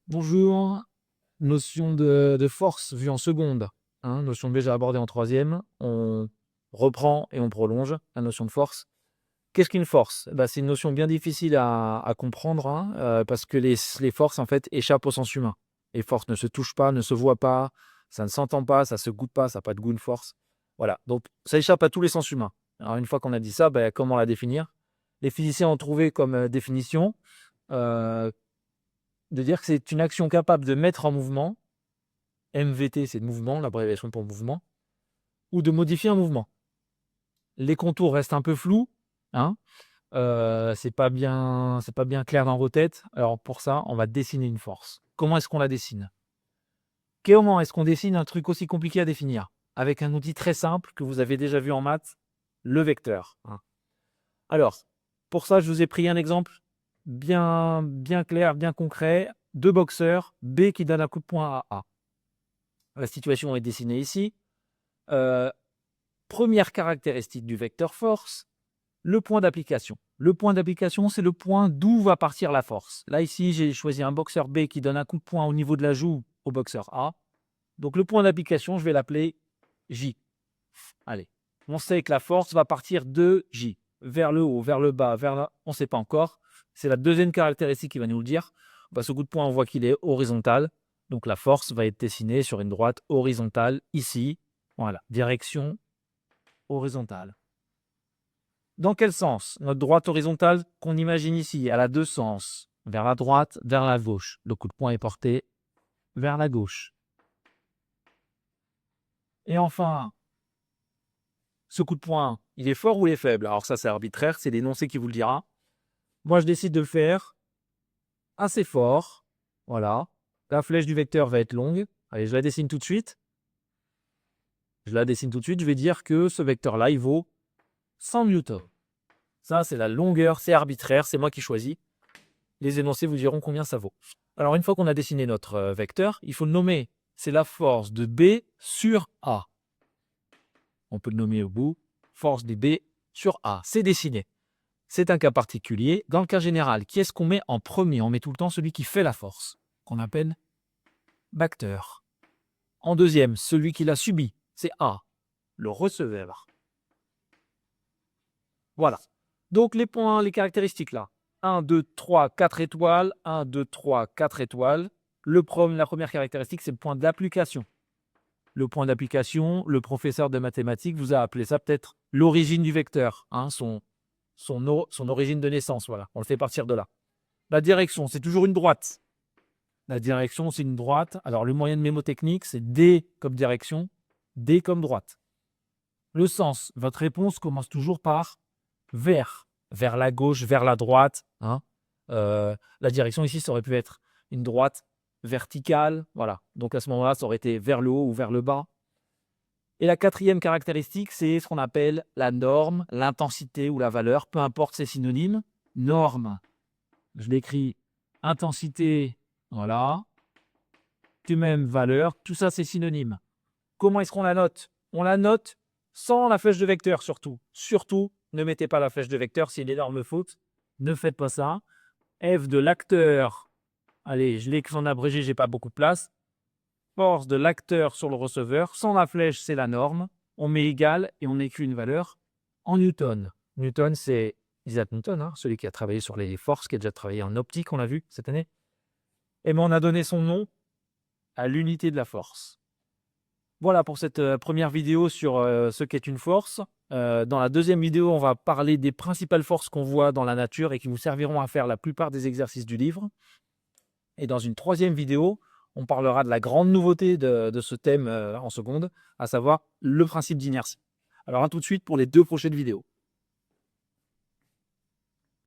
Bonjour, notion de force vue en seconde, hein, notion déjà abordée en troisième. On reprend et on prolonge la notion de force. Qu'est-ce qu'une force? Bah, c'est une notion bien difficile à comprendre, hein, parce que les forces, en fait, échappent au sens humain. Les forces ne se touchent pas, ne se voient pas, ça ne s'entend pas, ça se goûte pas, ça n'a pas de goût, une force. Voilà, donc ça échappe à tous les sens humains. Alors une fois qu'on a dit ça, bah, comment la définir? Les physiciens ont trouvé comme définition, heu, de dire que c'est une action capable de mettre en mouvement. MVT, c'est de mouvement, l'abréviation pour mouvement, ou de modifier un mouvement. Les contours restent un peu flous, hein, c'est pas bien clair dans vos têtes. Alors pour ça, on va dessiner une force. Comment est-ce qu'on la dessine? Comment est-ce qu'on dessine un truc aussi compliqué à définir? Avec un outil très simple que vous avez déjà vu en maths, le vecteur, hein. Alors, pour ça, je vous ai pris un exemple bien clair, bien concret. 2 boxeurs, B qui donne un coup de poing à A. La situation est dessinée ici. Heu Première caractéristique du vecteur force, le point d'application. Le point d'application, c'est le point d'où va partir la force. Là, ici, j'ai choisi un boxeur B qui donne un coup de poing au niveau de la joue au boxeur A. Donc, le point d'application, je vais l'appeler J. Allez, on sait que la force va partir de J, vers le haut, vers le bas, vers là, on ne sait pas encore. C'est la deuxième caractéristique qui va nous le dire. Bah, ce coup de poing, on voit qu'il est horizontal. Donc, la force va être dessinée sur une droite horizontale ici. Voilà, direction horizontale. Dans quel sens? Notre droite horizontale qu'on imagine ici, elle a deux sens. Vers la droite, vers la gauche. Le coup de poing est porté vers la gauche. Et enfin, ce coup de poing, il est fort ou il est faible? Alors ça, c'est arbitraire, c'est l'énoncé qui vous le dira. Moi, je décide de le faire assez fort. Voilà. La flèche du vecteur va être longue. Allez, je la dessine tout de suite. Je la dessine tout de suite. Je vais dire que ce vecteur-là, il vaut 100 newtons. Ça, c'est la longueur, c'est arbitraire, c'est moi qui choisis. Les énoncés vous diront combien ça vaut. Alors, une fois qu'on a dessiné notre vecteur, il faut le nommer. C'est la force de B sur A. On peut le nommer au bout. Force de B sur A. C'est dessiné. C'est un cas particulier. Dans le cas général, qui est-ce qu'on met en premier? On met tout le temps celui qui fait la force, qu'on appelle l'acteur. En deuxième, celui qui l'a subi, c'est A, le receveur. Voilà. Donc les points, les caractéristiques là. 1, 2, 3, 4 étoiles. 1, 2, 3, 4 étoiles. La première caractéristique, c'est le point d'application. Le point d'application, le professeur de mathématiques vous a appelé ça peut-être l'origine du vecteur, hein, son origine de naissance. Voilà, on le fait partir de là. La direction, c'est toujours une droite. La direction, c'est une droite. Alors, le moyen de mémotechnique, c'est D comme direction, D comme droite. Le sens, votre réponse commence toujours par vers la gauche, vers la droite, hein. La direction ici, ça aurait pu être une droite verticale. Voilà. Donc, à ce moment-là, ça aurait été vers le haut ou vers le bas. Et la quatrième caractéristique, c'est ce qu'on appelle la norme, l'intensité ou la valeur, peu importe ses synonymes. Norme, je l'écris intensité, voilà. Tu même valeur, tout ça c'est synonyme. Comment est-ce qu'on la note? On la note sans la flèche de vecteur surtout. Surtout, ne mettez pas la flèche de vecteur, c'est une énorme faute. Ne faites pas ça. F de l'acteur, allez, je l'écris en abrégé, j'ai pas beaucoup de place. Force de l'acteur sur le receveur, sans la flèche, c'est la norme. On met égal et on écrit une valeur en newton. Newton, c'est Isaac Newton, hein, celui qui a travaillé sur les forces, qui a déjà travaillé en optique, on l'a vu cette année. Et bien, on a donné son nom à l'unité de la force. Voilà pour cette première vidéo sur ce qu'est une force. Dans la deuxième vidéo, on va parler des principales forces qu'on voit dans la nature et qui vous serviront à faire la plupart des exercices du livre. Et dans une troisième vidéo, on parlera de la grande nouveauté de ce thème en seconde, à savoir le principe d'inertie. Alors à tout de suite pour les deux prochaines vidéos.